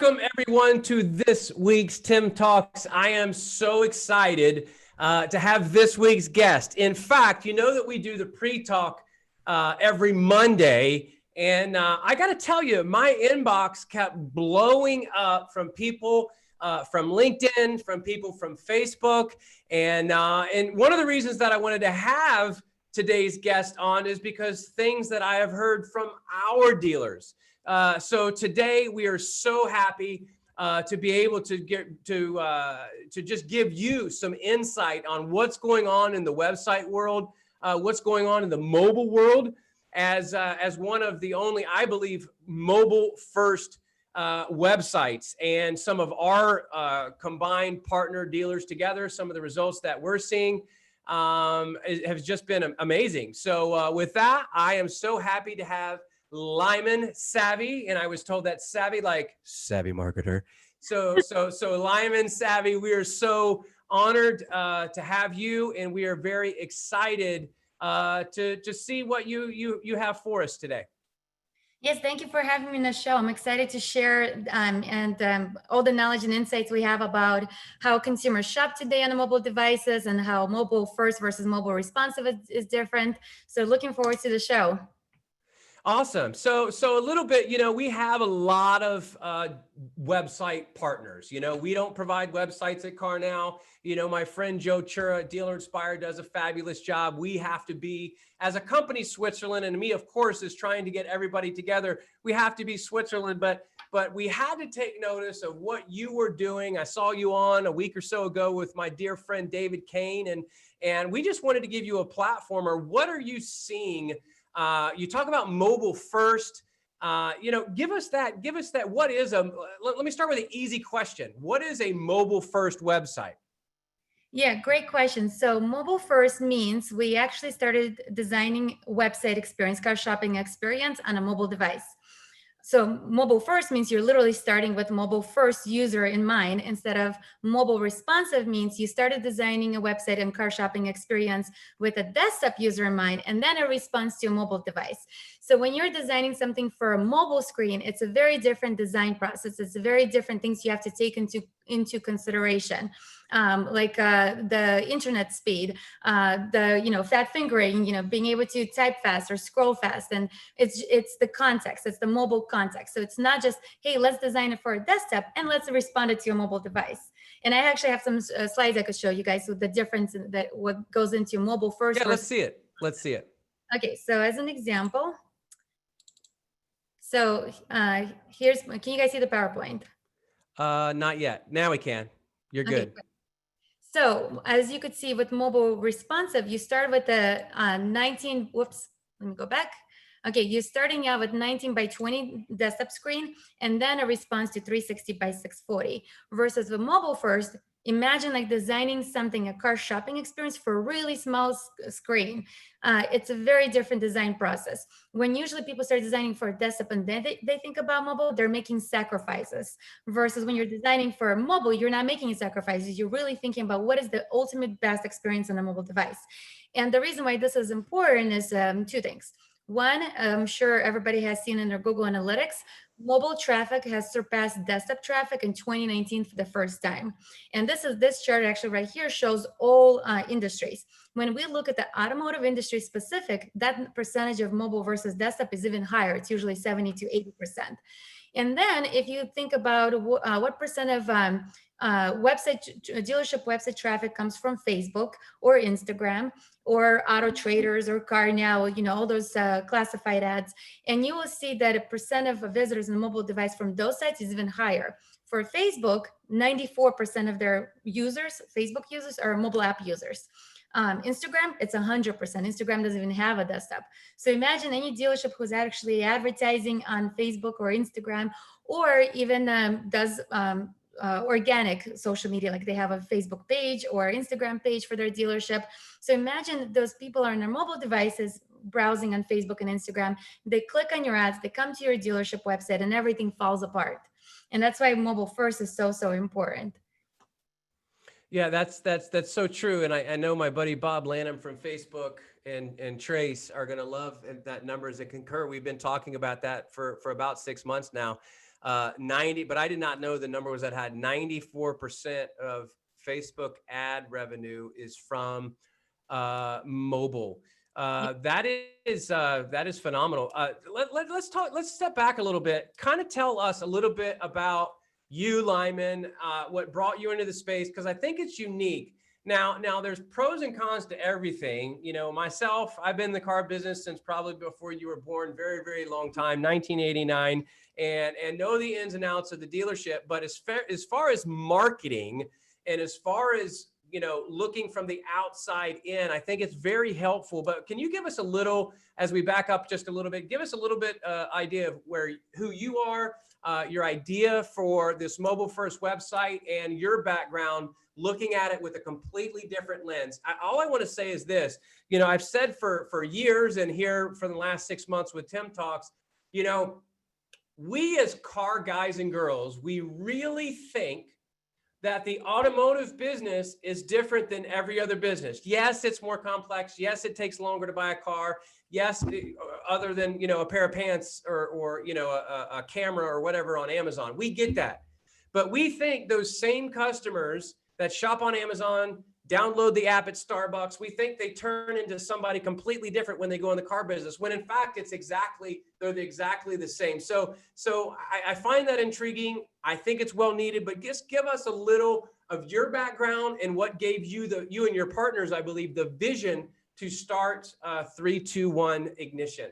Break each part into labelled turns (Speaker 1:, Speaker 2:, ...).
Speaker 1: Welcome everyone to this week's Tim Talks. I am so excited to have this week's guest. In fact, you know that we do the pre-talk every Monday, and I got to tell you, my inbox kept blowing up from people from LinkedIn, from people from Facebook, and one of the reasons that I wanted to have today's guest on is because things that I have heard from our dealers. So today we are so happy to be able to get to just give you some insight on what's going on in the website world, what's going on in the mobile world, as one of the only, I believe, mobile first websites, and some of our combined partner dealers together. Some of the results that we're seeing have just been amazing. So with that, I am so happy to have Lyman Savvy, and I was told that Savvy like savvy marketer. So Lyman Savvy, we are so honored to have you, and we are very excited to see what you have for us today.
Speaker 2: Yes, thank you for having me on the show. I'm excited to share all the knowledge and insights we have about how consumers shop today on the mobile devices and how mobile first versus mobile responsive is different. So looking forward to the show.
Speaker 1: Awesome. So a little bit, we have a lot of website partners. We don't provide websites at CarNow. My friend Joe Chura at Dealer Inspire does a fabulous job. We have to be, as a company, Switzerland, and me, of course, is trying to get everybody together. We have to be Switzerland, but we had to take notice of what you were doing. I saw you on a week or so ago with my dear friend David Kane, and we just wanted to give you a platform. Or what are you seeing? You talk about mobile first. Give us that. What is let me start with an easy question. What is a mobile first website?
Speaker 2: Yeah, great question. So mobile first means we actually started designing website experience, car shopping experience on a mobile device. So mobile first means you're literally starting with mobile first user in mind, instead of mobile responsive means you started designing a website and car shopping experience with a desktop user in mind, and then it responds to a mobile device. So when you're designing something for a mobile screen, it's a very different design process. It's very different things you have to take into consideration. Like the internet speed, the fat fingering, being able to type fast or scroll fast, and it's the context, it's the mobile context. So it's not just, hey, let's design it for a desktop and let's respond it to a mobile device. And I actually have some slides I could show you guys with the difference that what goes into mobile first.
Speaker 1: Yeah, let's see it.
Speaker 2: Okay, so as an example, so can you guys see the PowerPoint?
Speaker 1: Not yet. Now we can. You're good.
Speaker 2: Okay. So as you could see with mobile responsive, you start with the 19, whoops, let me go back. Okay, you're starting out with 19 by 20 desktop screen, and then a response to 360 by 640. Versus the mobile first, imagine like designing something, a car shopping experience for a really small screen. It's a very different design process. When usually people start designing for a desktop and then they think about mobile, they're making sacrifices. Versus when you're designing for a mobile, you're not making sacrifices. You're really thinking about what is the ultimate best experience on a mobile device. And the reason why this is important is two things. One, I'm sure everybody has seen in their Google Analytics, mobile traffic has surpassed desktop traffic in 2019 for the first time. And this chart actually right here shows all industries. When we look at the automotive industry specific, that percentage of mobile versus desktop is even higher. It's usually 70 to 80%. And then if you think about what percent of dealership website traffic comes from Facebook or Instagram or Auto Traders or CarNow, all those classified ads, and you will see that a percent of visitors on a mobile device from those sites is even higher. For Facebook, 94% of their users, Facebook users, are mobile app users. Instagram, it's 100%. Instagram doesn't even have a desktop. So imagine any dealership who's actually advertising on Facebook or Instagram, or even does organic social media, like they have a Facebook page or Instagram page for their dealership. So imagine those people are on their mobile devices browsing on Facebook and Instagram. They click on your ads, they come to your dealership website, and everything falls apart. And that's why mobile first is so important.
Speaker 1: Yeah, that's so true. And I know my buddy Bob Lanham from Facebook and Trace are going to love that numbers and concur. We've been talking about that for about 6 months now. 90, but I did not know the number was that had 94% of Facebook ad revenue is from mobile. That is phenomenal. Let's step back a little bit. Kind of tell us a little bit about you, Lyman, what brought you into the space, because I think it's unique. Now there's pros and cons to everything. You know, myself, I've been in the car business since probably before you were born, very, very long time, 1989, and know the ins and outs of the dealership. But as far as marketing and as far as, you know, looking from the outside in, I think it's very helpful. But can you give us a little, as we back up just a little bit, give us a little bit idea of who you are, your idea for this mobile first website, and your background looking at it with a completely different lens. All I want to say is this, you know, I've said for years, and here for the last 6 months with Tim Talks, you know, we as car guys and girls, we really think that the automotive business is different than every other business. Yes, it's more complex. Yes, it takes longer to buy a car. Yes, other than, you know, a pair of pants or you know, a camera or whatever on Amazon. We get that. But we think those same customers that shop on Amazon, download the app at Starbucks, we think they turn into somebody completely different when they go in the car business, when in fact they're exactly the same. So I find that intriguing. I think it's well needed, but just give us a little of your background and what gave you and your partners, I believe, the vision to start 321 Ignition.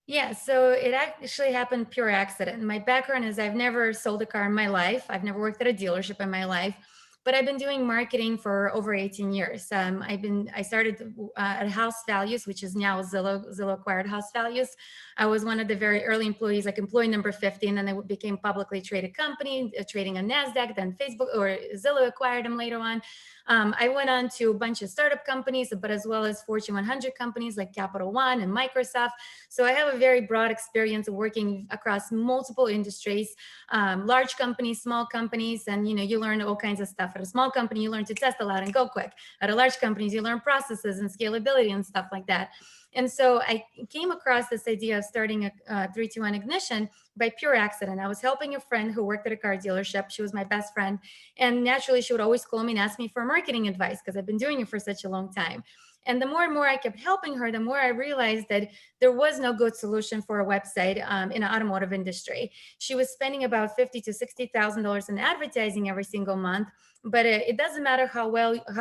Speaker 2: Yeah, so it actually happened pure accident. My background is I've never sold a car in my life. I've never worked at a dealership in my life, but I've been doing marketing for over 18 years. I started at House Values, which is now Zillow acquired House Values. I was one of the very early employees, like employee number 50, and then they became publicly traded company, trading on NASDAQ, then Facebook or Zillow acquired them later on. I went on to a bunch of startup companies, but as well as Fortune 100 companies like Capital One and Microsoft. So I have a very broad experience of working across multiple industries, large companies, small companies, and you learn all kinds of stuff. At a small company, you learn to test a lot and go quick. At a large companies, you learn processes and scalability and stuff like that. And so I came across this idea of starting a 321 Ignition by pure accident. I was helping a friend who worked at a car dealership. She was my best friend. And naturally, she would always call me and ask me for marketing advice because I've been doing it for such a long time. And the more and more I kept helping her, the more I realized that there was no good solution for a website in the automotive industry. She was spending about $50,000 to $60,000 in advertising every single month. But it doesn't matter how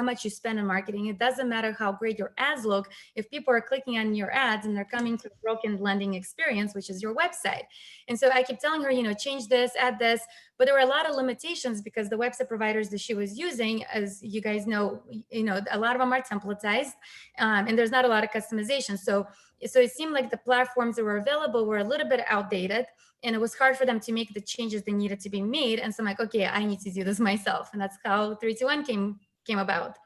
Speaker 2: much you spend on marketing. It doesn't matter how great your ads look if people are clicking on your ads and they're coming to a broken landing experience, which is your website. And so I kept telling her, change this, add this. But there were a lot of limitations because the website providers that she was using, as you guys know, a lot of them are templatized, and there's not a lot of customization. So it seemed like the platforms that were available were a little bit outdated, and it was hard for them to make the changes that needed to be made. And so I'm like, okay, I need to do this myself. And that's how 321 came about.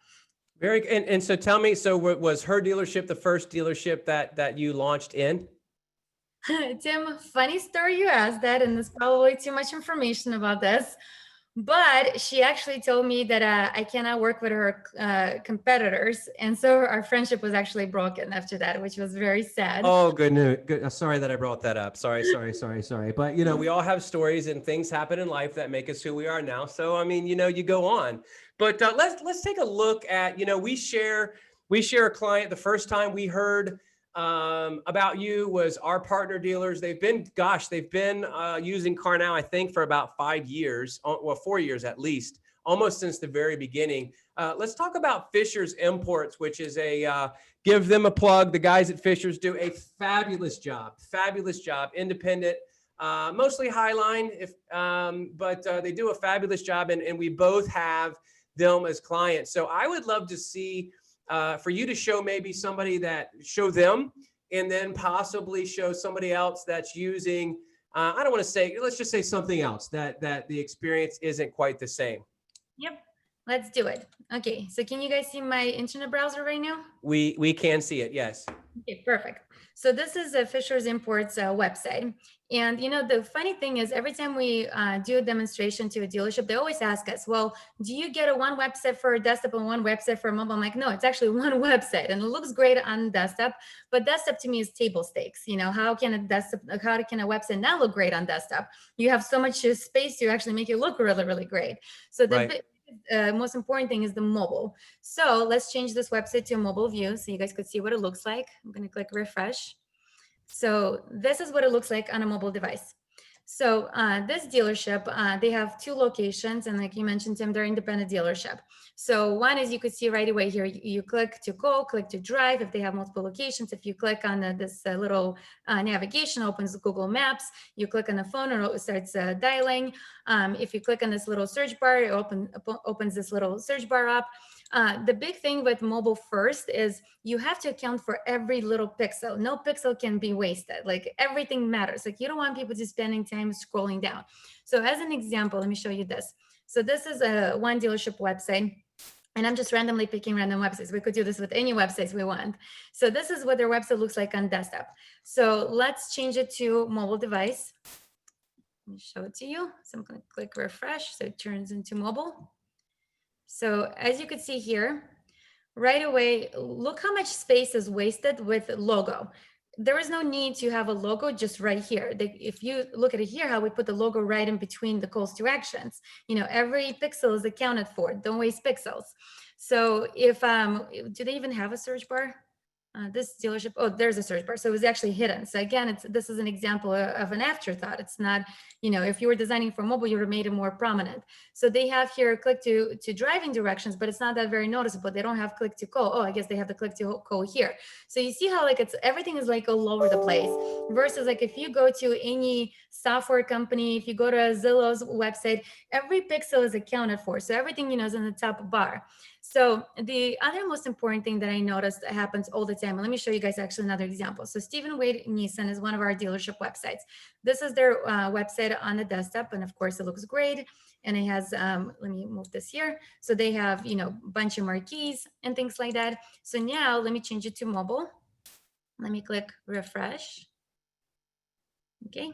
Speaker 1: And so tell me, so was her dealership the first dealership that you launched in?
Speaker 2: Tim, funny story you asked that, and there's probably too much information about this. But she actually told me that I cannot work with her competitors. And so our friendship was actually broken after that, which was very sad.
Speaker 1: Oh, good news. Good. Sorry that I brought that up. Sorry. But, we all have stories and things happen in life that make us who we are now. So, I mean, you go on. But let's take a look at, we share a client. The first time we heard about you was our partner dealers. They've been using CarNow, I think, for about 5 years, 4 years at least, almost since the very beginning. Let's talk about Fisher's Imports, which is give them a plug. The guys at Fisher's do a fabulous job, independent, mostly Highline, but they do a fabulous job, and we both have them as clients. So I would love to see for you to show maybe somebody show them, and then possibly show somebody else that's using, I don't want to say, let's just say something else that the experience isn't quite the same.
Speaker 2: Yep. Let's do it. Okay. So can you guys see my internet browser right now?
Speaker 1: We can see it. Yes.
Speaker 2: Okay, perfect. So this is a Fisher's Imports website. And the funny thing is every time we do a demonstration to a dealership, they always ask us, well, do you get a one website for desktop and one website for mobile? I'm like, no, it's actually one website and it looks great on desktop, but desktop to me is table stakes. How can a website not look great on desktop? You have so much space to actually make it look really, really great. So the most important thing is the mobile. So let's change this website to a mobile view so you guys could see what it looks like. I'm going to click refresh. So this is what it looks like on a mobile device. So this dealership, they have 2 locations, and like you mentioned, Tim, they're independent dealership. So one is you could see right away here, you click to go, click to drive if they have multiple locations. If you click on this little navigation, opens Google Maps. You click on the phone, and it starts dialing. If you click on this little search bar, it opens this little search bar up. The big thing with mobile first is you have to account for every little pixel. No pixel can be wasted. Like everything matters. Like you don't want people just spending time scrolling down. So as an example, let me show you this. So this is a one dealership website. And I'm just randomly picking random websites. We could do this with any websites we want. So this is what their website looks like on desktop. So let's change it to mobile device. Let me show it to you. So I'm going to click refresh. So it turns into mobile. So as you can see here, right away, look how much space is wasted with logo. There is no need to have a logo just right here. If you look at it here, how we put the logo right in between the calls to actions, every pixel is accounted for. Don't waste pixels. So if, do they even have a search bar? This dealership, oh, there's a search bar. So it was actually hidden. So again, this is an example of an afterthought. It's not, if you were designing for mobile, you would have made it more prominent. So they have here click to driving directions, but it's not that very noticeable. They don't have click to call. Oh, I guess they have the click to call here. So you see how everything is like all over the place versus like if you go to any software company, if you go to Zillow's website, every pixel is accounted for. So everything, is in the top bar. So the other most important thing that I noticed that happens all the time, and let me show you guys actually another example. So Stephen Wade Nissan is one of our dealership websites. This is their website on the desktop, and of course it looks great. And it has, let me move this here. So they have, a bunch of marquees and things like that. So now let me change it to mobile. Let me click refresh. Okay.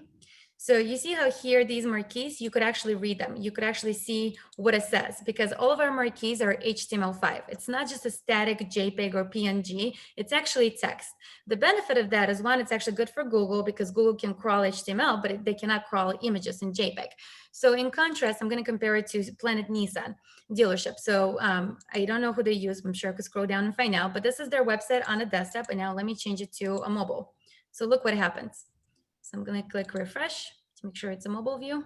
Speaker 2: So you see how here these marquees, you could actually read them. You could actually see what it says because all of our marquees are HTML5. It's not just a static JPEG or PNG. It's actually text. The benefit of that is one, it's actually good for Google because Google can crawl HTML, but they cannot crawl images in JPEG. So in contrast, I'm going to compare it to Planet Nissan dealership. So I don't know who they use. I'm sure I could scroll down and find out, but this is their website on a desktop. And now let me change it to a mobile. So look what happens. So I'm going to click refresh to make sure it's a mobile view.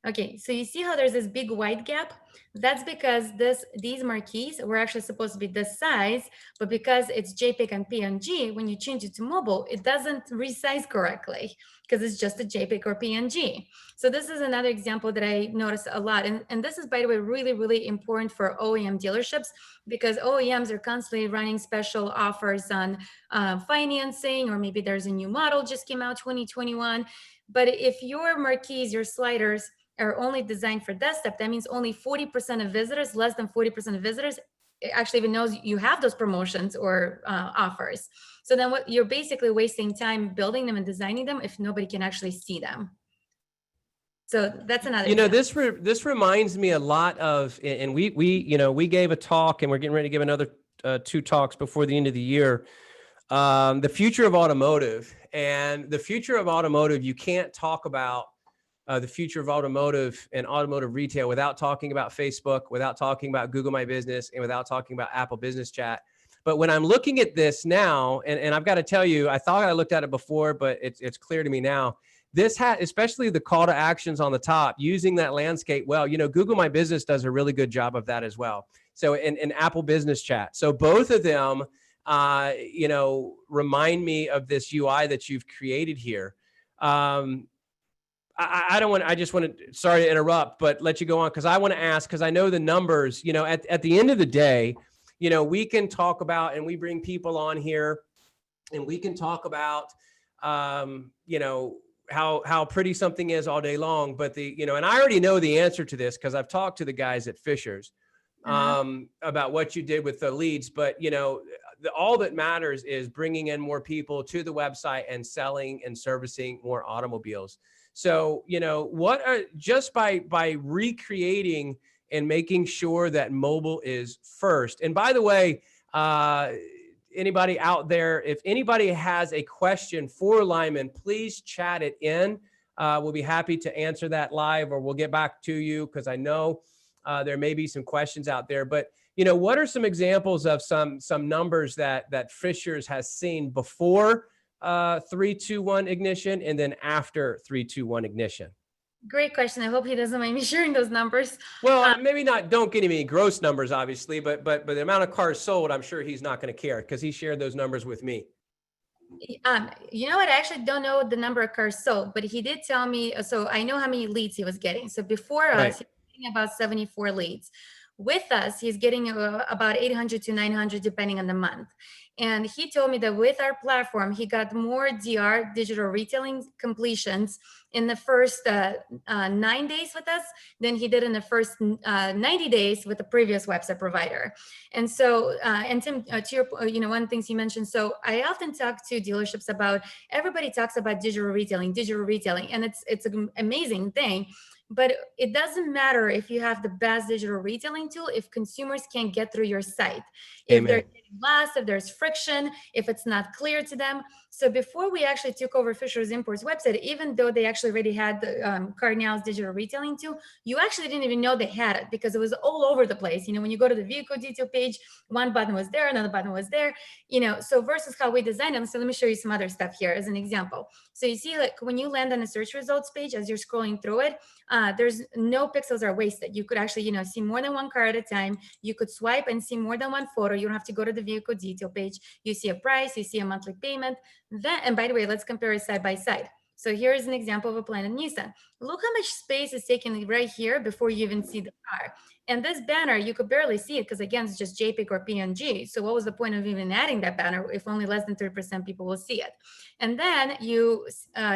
Speaker 2: Okay, so you see how there's this big white gap? That's because these marquees were actually supposed to be this size, but because it's JPEG and PNG, when you change it to mobile, it doesn't resize correctly because it's just a JPEG or PNG. So this is another example that I noticed a lot. And this is, by the way, really, really important for OEM dealerships because OEMs are constantly running special offers on financing, or maybe there's a new model just came out 2021. But if your marquees, your sliders, are only designed for desktop, that means only 40% of visitors, less than 40% of visitors actually even knows you have those promotions or offers. So then what you're basically wasting time building them and designing them if nobody can actually see them. So that's another example.
Speaker 1: This reminds me a lot of, and we gave a talk and we're getting ready to give another 2 talks before the end of the year. The future of automotive, and the future of automotive, you can't talk about the future of automotive and automotive retail without talking about Facebook, without talking about Google My Business, and without talking about Apple Business Chat. But when I'm looking at this now, and I've got to tell you, I thought I looked at it before, but it's clear to me now. This hat, especially the call to actions on the top, using that landscape well, Google My Business does a really good job of that as well. So in Apple Business Chat. So both of them, remind me of this UI that you've created here. I just want to, sorry to interrupt, but let you go on because I want to ask, because I know the numbers, at the end of the day, we can talk about, and we bring people on here and we can talk about, how pretty something is all day long, but and I already know the answer to this because I've talked to the guys at Fisher's about what you did with the leads, but all that matters is bringing in more people to the website and selling and servicing more automobiles. So, what are, just by recreating and making sure that mobile is first. And by the way, anybody out there, if anybody has a question for Lyman, please chat it in. We'll be happy to answer that live, or we'll get back to you, because I know there may be some questions out there. But what are some examples of some numbers that Fishers has seen before 3-2-1 ignition and then after 3-2-1 ignition?
Speaker 2: Great question. I hope he doesn't mind me sharing those numbers.
Speaker 1: Well, maybe not. Don't get any gross numbers, obviously, but the amount of cars sold, I'm sure he's not going to care, because he shared those numbers with me.
Speaker 2: You know what? I actually don't know the number of cars sold, but he did tell me. So I know how many leads he was getting. So before us, he was getting about 74 leads. With us, he's getting about 800 to 900, depending on the month. And he told me that with our platform, he got more DR, digital retailing completions, in the first 9 days with us than he did in the first 90 days with the previous website provider. And so, and Tim, to your, one of the things you mentioned, so I often talk to dealerships about, everybody talks about digital retailing, and it's an amazing thing. But it doesn't matter if you have the best digital retailing tool if consumers can't get through your site. If they're getting lost, if there's friction, if it's not clear to them. So before we actually took over Fishers Imports website, even though they actually already had the Cardinal's digital retailing tool, you actually didn't even know they had it, because it was all over the place. When you go to the vehicle detail page, one button was there, another button was there, so versus how we designed them. So let me show you some other stuff here as an example. So you see, like when you land on a search results page, as you're scrolling through it, there's no pixels are wasted. You could actually, see more than one car at a time. You could swipe and see more than one photo. You don't have to go to the vehicle detail page. You see a price, you see a monthly payment. And by the way, let's compare it side by side. So here's an example of a Planet Nissan. Look how much space is taken right here before you even see the car. And this banner, you could barely see it because, again, it's just JPEG or PNG. So what was the point of even adding that banner if only less than 3% people will see it? And then you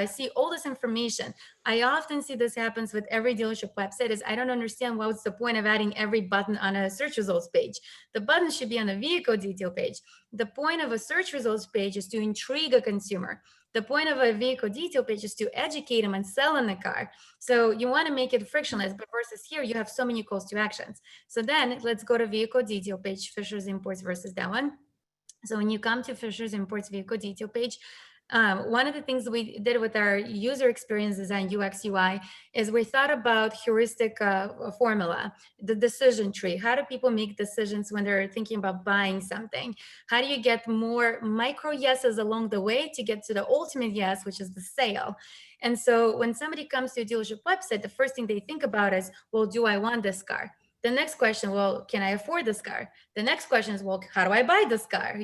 Speaker 2: see all this information. I often see this happens with every dealership website is I don't understand what's the point of adding every button on a search results page. The button should be on the vehicle detail page. The point of a search results page is to intrigue a consumer. The point of a vehicle detail page is to educate them and sell in the car. So you want to make it frictionless, but versus here, you have so many calls to actions. So then let's go to vehicle detail page, Fishers Imports versus that one. So when you come to Fishers Imports vehicle detail page, one of the things we did with our user experience design, UX, UI, is we thought about heuristic formula, the decision tree. How do people make decisions when they're thinking about buying something? How do you get more micro yeses along the way to get to the ultimate yes, which is the sale? And so when somebody comes to a dealership website, the first thing they think about is, well, do I want this car? The next question, well, can I afford this car? The next question is, well, how do I buy this car?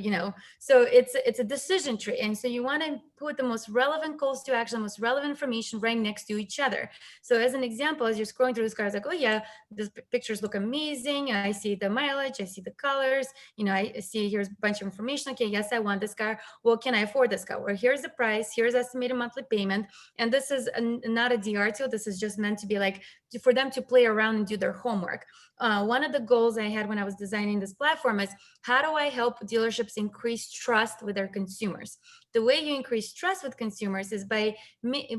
Speaker 2: So it's a decision tree. And so you want to put the most relevant calls to action, the most relevant information right next to each other. So as an example, as you're scrolling through this car, it's like, oh yeah, these pictures look amazing. I see the mileage, I see the colors, I see here's a bunch of information. Okay, yes, I want this car. Well, can I afford this car? Well, here's the price, here's estimated monthly payment. And this is not a DR tool. This is just meant to be like, for them to play around and do their homework. One of the goals I had when I was designing this platform is, how do I help dealerships increase trust with their consumers? The way you increase trust with consumers is by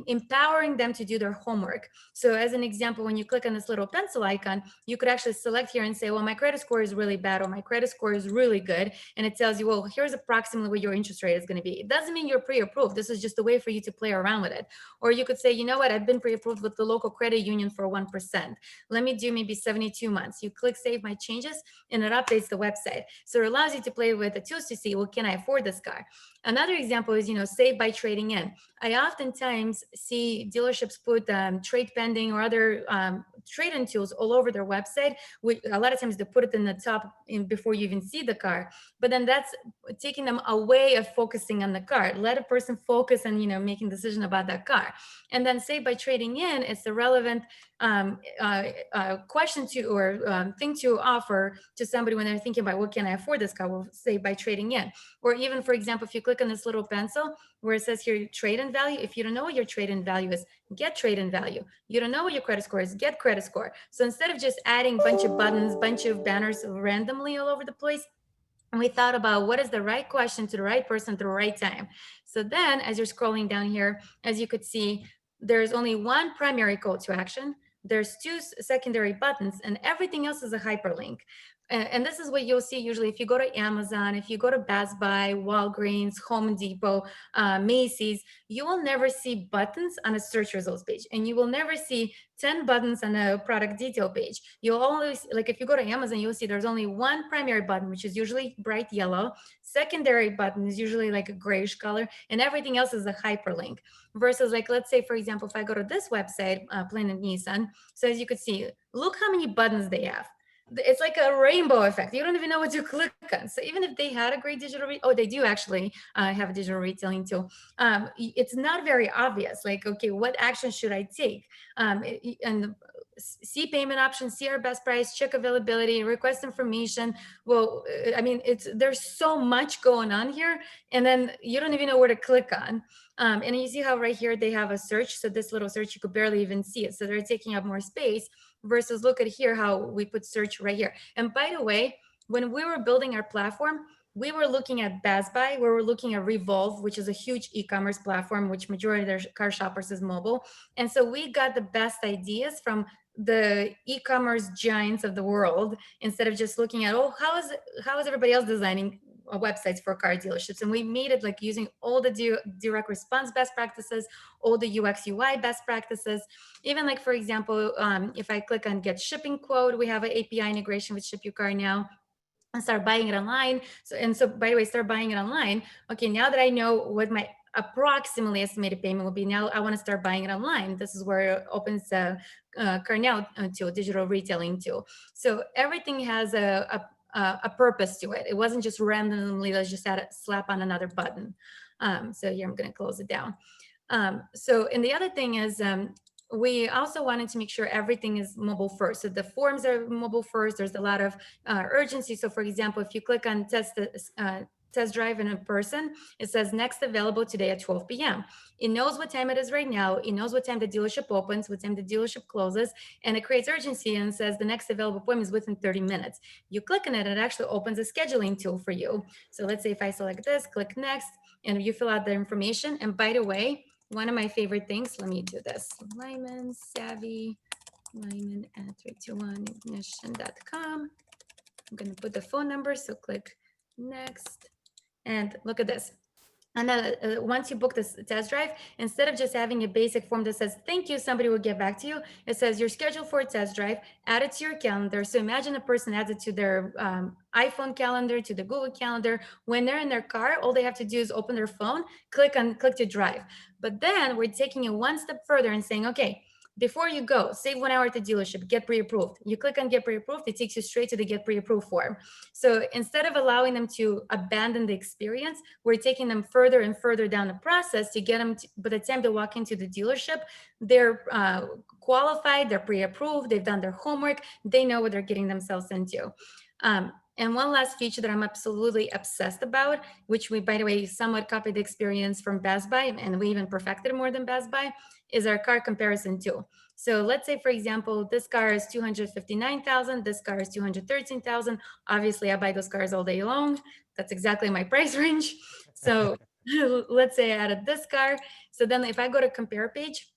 Speaker 2: empowering them to do their homework. So as an example, when you click on this little pencil icon, you could actually select here and say, well, my credit score is really bad, or my credit score is really good. And it tells you, well, here's approximately what your interest rate is going to be. It doesn't mean you're pre-approved. This is just a way for you to play around with it. Or you could say, you know what, I've been pre-approved with the local credit union for 1%. Let me do maybe 72 months. You click save my changes and it updates the website. So it allows you to play with the tools to see, well, can I afford this car? Another example is, save by trading in. I oftentimes see dealerships put trade pending or other trade-in tools all over their website. A lot of times they put it in the top before you even see the car, but then that's taking them away of focusing on the car. Let a person focus on, making a decision about that car. And then save by trading in, it's the relevant question to or thing to offer to somebody when they're thinking about, what can I afford this car? We'll save by trading in. Or even, for example, if you click on this little pencil where it says here trade-in value, if you don't know what your trade-in value is, get trade-in value. You don't know what your credit score is, get credit score. So instead of just adding a bunch of buttons, bunch of banners randomly all over the place, And we thought about what is the right question to the right person at the right time. So then as you're scrolling down here, as you could see, there's only one primary call to action. There's two secondary buttons, and everything else is a hyperlink. And this is what you'll see usually if you go to Amazon, if you go to Best Buy, Walgreens, Home Depot, Macy's, you will never see buttons on a search results page, and you will never see 10 buttons on a product detail page. You'll always, like if you go to Amazon, you'll see there's only one primary button, which is usually bright yellow. Secondary button is usually like a grayish color, and everything else is a hyperlink. Versus like, let's say, for example, if I go to this website, Planet Nissan, so as you could see, look how many buttons they have. It's like a rainbow effect. You don't even know what to click on. So even if they had a great digital, oh, they do actually have a digital retailing tool. It's not very obvious. Like, okay, what action should I take? And see payment options, see our best price, check availability, request information. Well, I mean, there's so much going on here, and then you don't even know where to click on. And you see how right here they have a search. So this little search, you could barely even see it. So they're taking up more space. Versus look at here how we put search right here. And by the way, when we were building our platform, we were looking at Best Buy, we were looking at Revolve, which is a huge e-commerce platform, which majority of their car shoppers is mobile. And so we got the best ideas from the e-commerce giants of the world, instead of just looking at, oh, how is everybody else designing websites for car dealerships. And we made it like using all the direct response best practices, all the UX UI best practices. Even like, for example, if I click on get shipping quote, we have an API integration with Ship Your Car now, and start buying it online. So by the way, start buying it online. Okay, now that I know what my approximately estimated payment will be, now I want to start buying it online. This is where it opens the CarNow tool, digital retailing tool. So everything has a purpose to it. It wasn't just randomly, let's just slap on another button. So here I'm going to close it down. And the other thing is, we also wanted to make sure everything is mobile first. So the forms are mobile first. There's a lot of urgency. So for example, if you click on test drive in a person, it says next available today at 12 p.m. It knows what time it is right now. It knows what time the dealership opens, what time the dealership closes, and it creates urgency and says the next available appointment is within 30 minutes. You click on it, it actually opens a scheduling tool for you. So let's say if I select this, click next, and you fill out the information. And by the way, one of my favorite things, let me do this. Lyman Savvy, Lyman at 321ignition.com. I'm going to put the phone number. So click next. And look at this. And then once you book this test drive, instead of just having a basic form that says, thank you, somebody will get back to you, it says you're scheduled for a test drive, add it to your calendar. So imagine a person adds it to their iPhone calendar, to the Google Calendar. When they're in their car, all they have to do is open their phone, click to drive. But then we're taking it one step further and saying, okay, before you go, save 1 hour at the dealership, get pre-approved. You click on get pre-approved, it takes you straight to the get pre-approved form. So instead of allowing them to abandon the experience, we're taking them further and further down the process to get them to, by the time they walk into the dealership, they're qualified, they're pre-approved, they've done their homework, they know what they're getting themselves into. And one last feature that I'm absolutely obsessed about, which we, by the way, somewhat copied the experience from Best Buy, and we even perfected it more than Best Buy, is our car comparison tool. So let's say, for example, this car is $259,000, this car is $213,000. Obviously, I buy those cars all day long. That's exactly my price range. So let's say I added this car. So then if I go to compare page,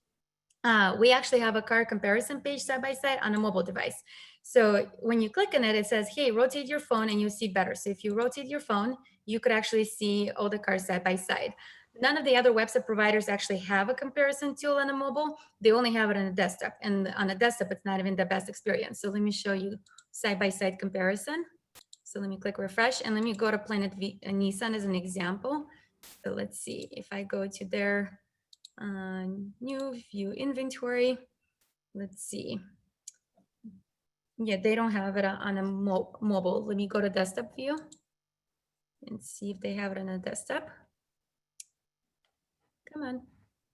Speaker 2: we actually have a car comparison page side by side on a mobile device. So when you click on it, it says, hey, rotate your phone and you see better. So if you rotate your phone, you could actually see all the cars side by side. None of the other website providers actually have a comparison tool on a mobile. They only have it on a desktop. And on a desktop, it's not even the best experience. So let me show you side by side comparison. So let me click refresh and let me go to Planet Nissan as an example. So let's see if I go to their new view inventory. Let's see. Yeah, they don't have it on a mobile. Let me go to desktop view and see if they have it on a desktop. Come on,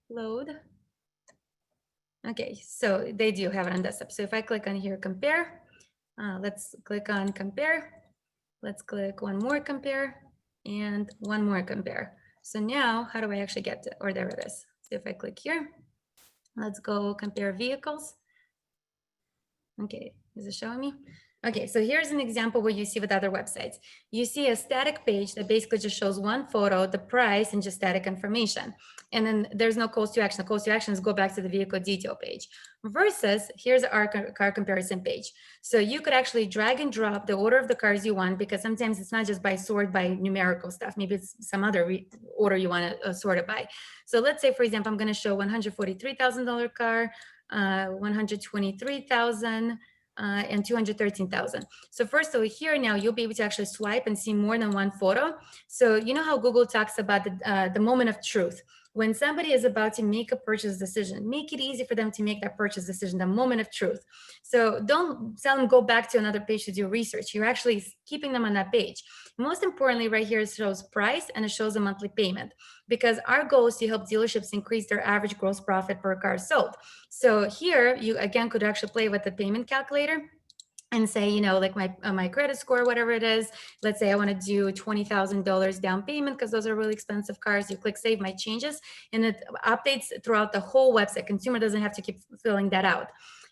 Speaker 2: load. Okay, so they do have it on desktop. So if I click on here, compare, let's click on compare. Let's click one more compare and one more compare. So now how do I actually get to, or there it is. So if I click here, let's go compare vehicles. Okay, is it showing me? Okay, so here's an example where you see with other websites. You see a static page that basically just shows one photo, the price, and just static information. And then there's no calls to action. The calls to action is go back to the vehicle detail page. Versus, here's our car comparison page. So you could actually drag and drop the order of the cars you want, because sometimes it's not just by sort by numerical stuff. Maybe it's some other order you want to sort it by. So let's say, for example, I'm going to show $143,000 car, 123,000. And 213,000. So first over here now, you'll be able to actually swipe and see more than one photo. So you know how Google talks about the moment of truth. When somebody is about to make a purchase decision, make it easy for them to make that purchase decision, the moment of truth. So don't tell them go back to another page to do research. You're actually keeping them on that page. Most importantly, right here, it shows price and it shows a monthly payment, because our goal is to help dealerships increase their average gross profit per car sold. So here you again could actually play with the payment calculator and say, you know, like my credit score, whatever it is, let's say I want to do $20,000 down payment because those are really expensive cars. You click save my changes and it updates throughout the whole website. Consumer doesn't have to keep filling that out.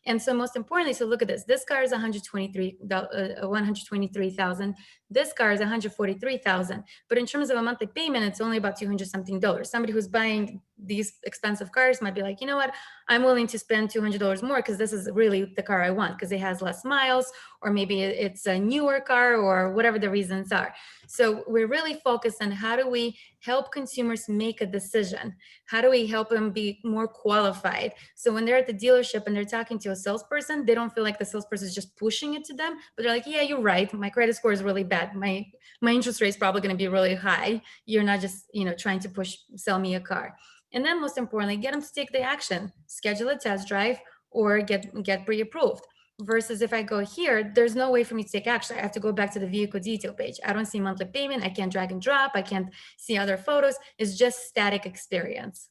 Speaker 2: And so most importantly, so look at this. This car is 123,000. This car is 143,000. But in terms of a monthly payment, it's only about $200 something. Somebody who's buying these expensive cars might be like, you know what, I'm willing to spend $200 more because this is really the car I want because it has less miles, or maybe it's a newer car, or whatever the reasons are. So we're really focused on how do we help consumers make a decision? How do we help them be more qualified? So when they're at the dealership and they're talking to a salesperson, they don't feel like the salesperson is just pushing it to them, but they're like, yeah, you're right. My credit score is really bad. My interest rate is probably going to be really high. You're not just, you know, trying to sell me a car. And then most importantly, get them to take the action, schedule a test drive, or get pre-approved. Versus if I go here, there's no way for me to take action. I have to go back to the vehicle detail page. I don't see monthly payment. I can't drag and drop. I can't see other photos. It's just static experience.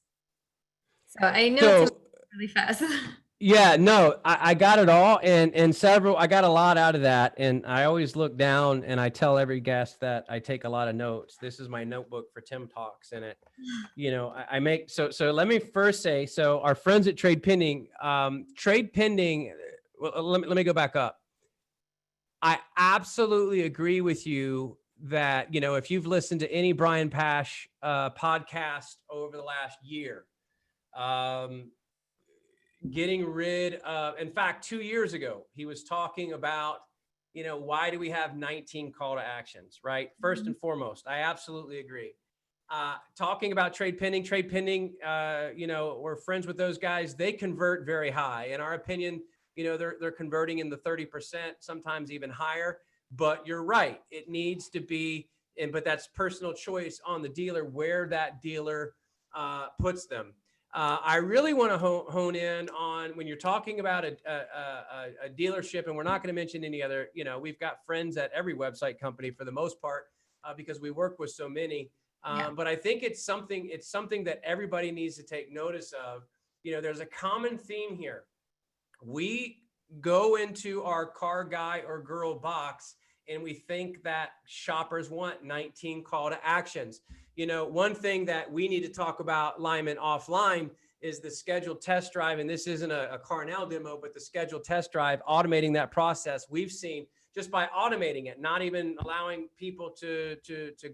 Speaker 2: So I know it's really fast.
Speaker 1: Yeah, no, I got it all, and I got a lot out of that, and I always look down and I tell every guest that I take a lot of notes. This is my notebook for Tim Talks, and it, you know, I make, so let me first say, so our friends at Trade Pending, well, let me go back up. I absolutely agree with you that, you know, if you've listened to any Brian Pash podcast over the last year, getting rid of, in fact, 2 years ago, he was talking about, you know, why do we have 19 call to actions, right? First and foremost, I absolutely agree. Talking about Trade Pending, you know, we're friends with those guys. They convert very high. In our opinion, you know, they're converting in the 30%, sometimes even higher. But you're right. It needs to be, but that's personal choice on the dealer, where that dealer puts them. I really want to hone in on when you're talking about a dealership, and we're not going to mention any other, you know, we've got friends at every website company for the most part, because we work with so many. But I think it's something that everybody needs to take notice of. You know, there's a common theme here. We go into our car guy or girl box and we think that shoppers want 19 call to actions. You know, one thing that we need to talk about, Lyman, offline is the scheduled test drive. And this isn't a Carnell demo, but the scheduled test drive, automating that process. We've seen just by automating it, not even allowing people to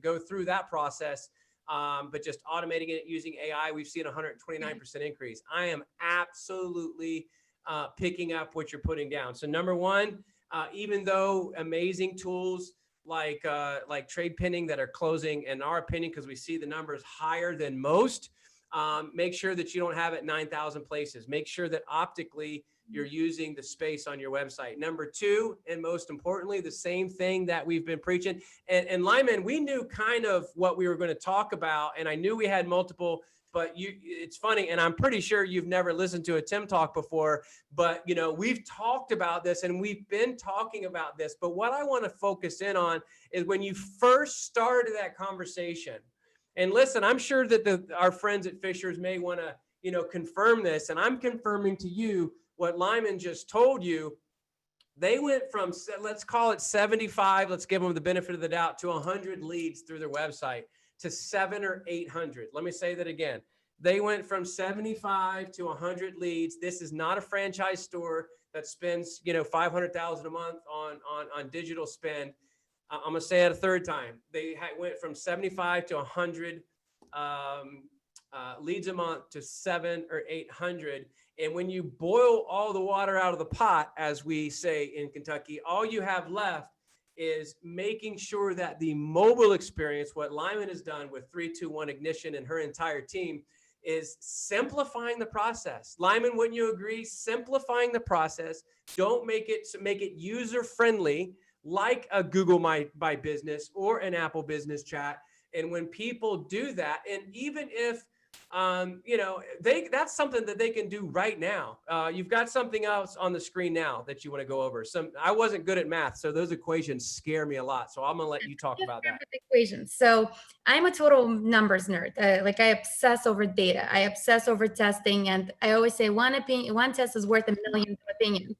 Speaker 1: go through that process, but just automating it using AI, we've seen a 129% increase. I am absolutely picking up what you're putting down. So number one, even though amazing tools like Trade Pending that are closing, in our opinion, because we see the numbers higher than most, make sure that you don't have it 9,000 places. Make sure that optically you're using the space on your website. Number two, and most importantly, the same thing that we've been preaching. And Lyman, we knew kind of what we were going to talk about, and I knew we had multiple. But it's funny, and I'm pretty sure you've never listened to a Tim Talk before, but you know, we've talked about this and we've been talking about this. But what I want to focus in on is when you first started that conversation. And listen, I'm sure that our friends at Fishers may want to, you know, confirm this, and I'm confirming to you what Lyman just told you. They went from, let's call it 75, let's give them the benefit of the doubt, to 100 leads through their website, to 700 or 800. Let me say that again. They went from 75 to 100 leads. This is not a franchise store. that spends, you know, 500,000 a month on digital spend. I'm gonna say it a third time. They went from 75 to 100 leads a month to 700 or 800. And when you boil all the water out of the pot, as we say in Kentucky, all you have left is making sure that the mobile experience, what Lyman has done with 321 Ignition and her entire team, is simplifying the process. Lyman, wouldn't you agree? Simplifying the process. Don't make it user friendly, like a Google My Business or an Apple Business Chat. And when people do that, and even if you know, that's something that they can do right now. You've got something else on the screen now that you want to go over. I wasn't good at math, so those equations scare me a lot. So I'm going to let you talk about that.
Speaker 2: Equations. So I'm a total numbers nerd. Like I obsess over data. I obsess over testing. And I always say one test is worth a million opinions.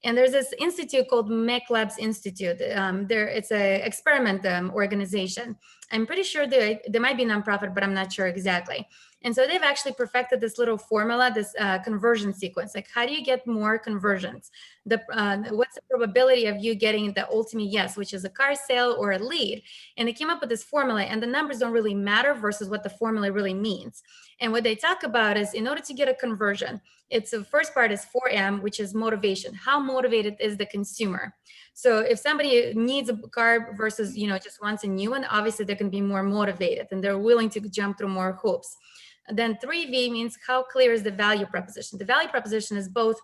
Speaker 2: And there's this institute called MECLabs Institute. It's an experiment organization. I'm pretty sure they might be nonprofit, but I'm not sure exactly. And so they've actually perfected this little formula, this conversion sequence. Like, how do you get more conversions? What's the probability of you getting the ultimate yes, which is a car sale or a lead? And they came up with this formula, and the numbers don't really matter versus what the formula really means. And what they talk about is, in order to get a conversion, the first part is 4M, which is motivation. How motivated is the consumer? So if somebody needs a car versus, you know, just wants a new one, obviously they're going to be more motivated and they're willing to jump through more hoops. Then 3V means how clear is the value proposition. The value proposition is both,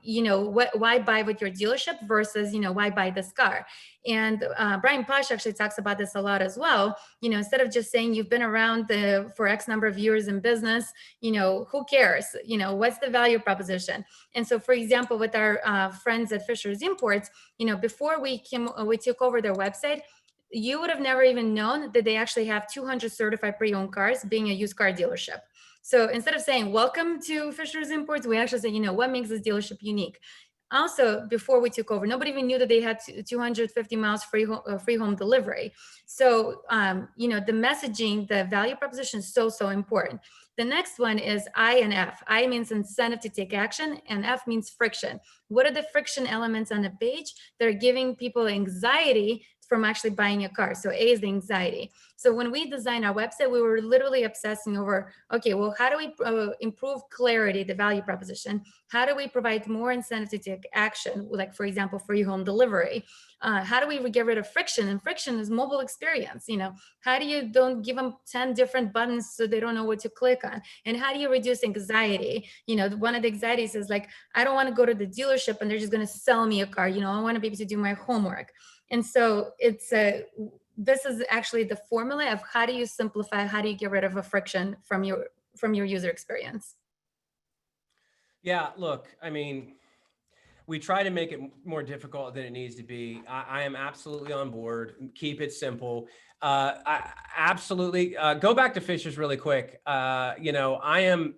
Speaker 2: you know, why buy with your dealership versus, you know, why buy this car. And Brian Posh actually talks about this a lot as well. You know, instead of just saying you've been around for X number of years in business, you know, who cares? You know, what's the value proposition? And so, for example, with our friends at Fisher's Imports, you know, before we took over their website, you would have never even known that they actually have 200 certified pre-owned cars, being a used car dealership. So instead of saying, welcome to Fisher's Imports, we actually say, you know, what makes this dealership unique? Also, before we took over, nobody even knew that they had 250 miles free home delivery. So, you know, the messaging, the value proposition is so important. The next one is I and F. I means incentive to take action, and F means friction. What are the friction elements on the page that are giving people anxiety from actually buying a car? So A is the anxiety. So when we designed our website, we were literally obsessing over, okay, well, how do we improve clarity, the value proposition? How do we provide more incentive to take action? Like, for example, free home delivery. How do we get rid of friction? And friction is mobile experience. You know, how do you don't give them 10 different buttons so they don't know what to click on? And how do you reduce anxiety? You know, one of the anxieties is like, I don't want to go to the dealership and they're just going to sell me a car. You know, I want to be able to do my homework. And so this is actually the formula of how do you simplify, how do you get rid of a friction from your user experience?
Speaker 1: Yeah, look, I mean, we try to make it more difficult than it needs to be. I am absolutely on board. Keep it simple. I absolutely go back to Fisher's really quick. You know, I am.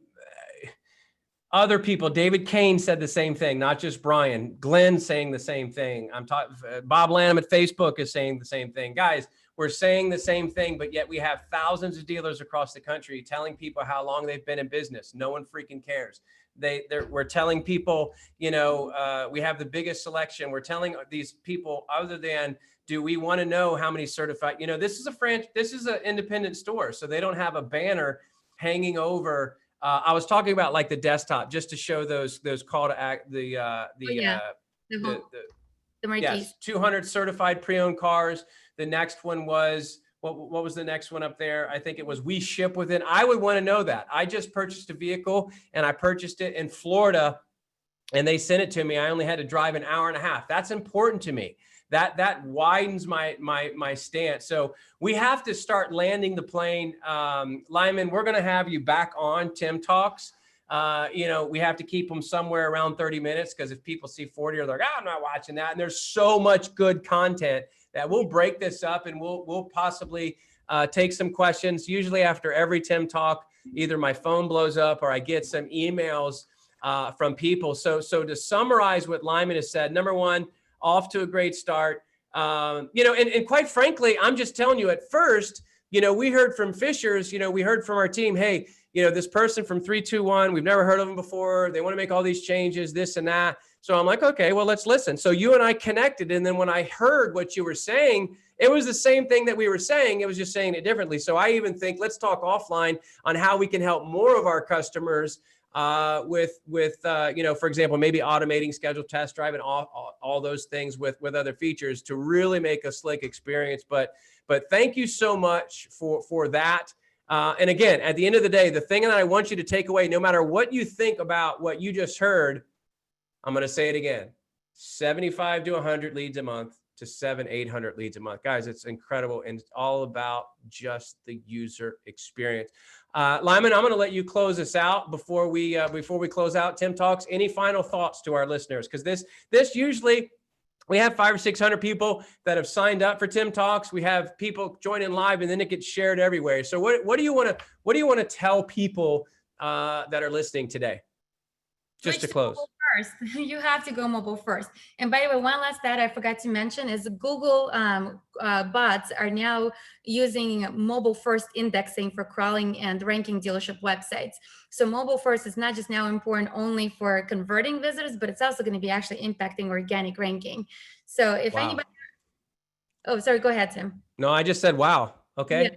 Speaker 1: Other people, David Kane said the same thing, not just Brian. Glenn saying the same thing. I'm talking. Bob Lanham at Facebook is saying the same thing. Guys, we're saying the same thing, but yet we have thousands of dealers across the country telling people how long they've been in business. No one freaking cares. We're telling people, you know, we have the biggest selection. We're telling these people, other than, do we want to know how many certified? You know, this is an independent store, so they don't have a banner hanging over. I was talking about like the desktop, just to show those call to act, the yes, 200 certified pre-owned cars. The next one was, what was the next one up there? I think it was, we ship within. I would want to know that. I just purchased a vehicle and I purchased it in Florida and they sent it to me. I only had to drive an hour and a half. That's important to me. That widens my stance. So we have to start landing the plane. Lyman, we're going to have you back on Tim Talks. You know, we have to keep them somewhere around 30 minutes because if people see 40, they're like, I'm not watching that. And there's so much good content that we'll break this up and we'll possibly take some questions. Usually after every Tim Talk, either my phone blows up or I get some emails from people. So to summarize what Lyman has said, number one, off to a great start. You know, and quite frankly, I'm just telling you, at first, we heard from Fishers, we heard from our team, hey, this person from 321, we've never heard of them before. They want to make all these changes, this and that. So I'm like, okay, well, let's listen. So you and I connected. And then when I heard what you were saying, it was the same thing that we were saying. It was just saying it differently. So I even think let's talk offline on how we can help more of our customers with for example, maybe automating scheduled test drive and all those things with other features to really make a slick experience. But thank you so much for that. And again, at the end of the day, the thing that I want you to take away, no matter what you think about what you just heard, I'm going to say it again, 75 to 100 leads a month to 700-800 leads a month. Guys, it's incredible. And it's all about just the user experience. Lyman, I'm going to let you close us out before we close out Tim Talks. Any final thoughts to our listeners? Because this usually, we have 500 or 600 people that have signed up for Tim Talks. We have people joining live, and then it gets shared everywhere. So what do you want to tell people that are listening today? Just to close.
Speaker 2: First, you have to go mobile first. And by the way, one last stat I forgot to mention is Google bots are now using mobile first indexing for crawling and ranking dealership websites. So mobile first is not just now important only for converting visitors, but it's also going to be actually impacting organic ranking. So if anybody, oh, sorry, go ahead, Tim.
Speaker 1: No, I just said, wow. Okay.
Speaker 2: Yeah.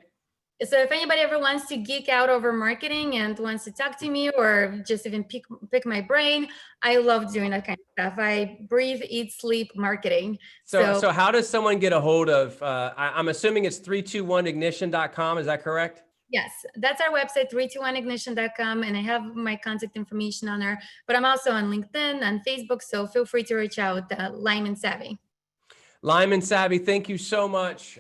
Speaker 2: So if anybody ever wants to geek out over marketing and wants to talk to me or just even pick my brain, I love doing that kind of stuff. I breathe, eat, sleep marketing.
Speaker 1: So how does someone get a hold of, I'm assuming it's 321ignition.com. Is that correct?
Speaker 2: Yes, that's our website, 321ignition.com. And I have my contact information on there, but I'm also on LinkedIn and Facebook. So feel free to reach out, Lyman Savvy.
Speaker 1: Lyman Savvy, thank you so much.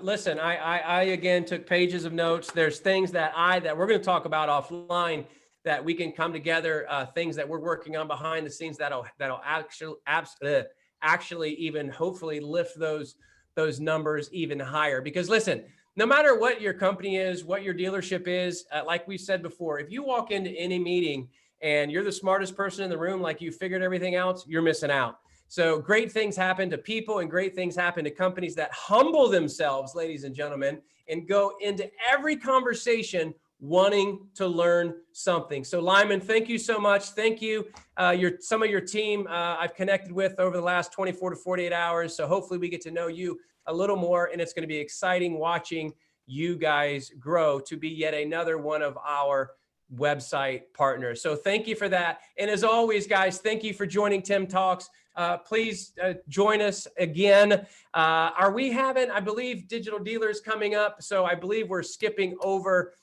Speaker 1: Listen, I again took pages of notes. There's things that we're going to talk about offline that we can come together, things that we're working on behind the scenes that'll actually even hopefully lift those numbers even higher. Because listen, no matter what your company is, what your dealership is, like we said before, if you walk into any meeting and you're the smartest person in the room, like you figured everything out, you're missing out. So great things happen to people and great things happen to companies that humble themselves, ladies and gentlemen, and go into every conversation wanting to learn something. So Lyman, thank you so much. Thank you. Some of your team I've connected with over the last 24 to 48 hours. So hopefully we get to know you a little more, and it's going to be exciting watching you guys grow to be yet another one of our website partners. So thank you for that. And as always, guys, thank you for joining Tim Talks. Please join us again. Are we having, I believe, Digital Dealers coming up? So I believe we're skipping over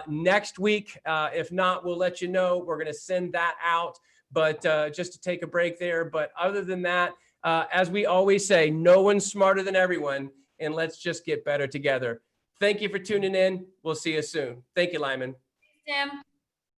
Speaker 1: next week. If not, we'll let you know. We're going to send that out, but just to take a break there. But other than that, as we always say, no one's smarter than everyone, and let's just get better together. Thank you for tuning in. We'll see you soon. Thank you, Lyman.
Speaker 2: Thanks, Tim.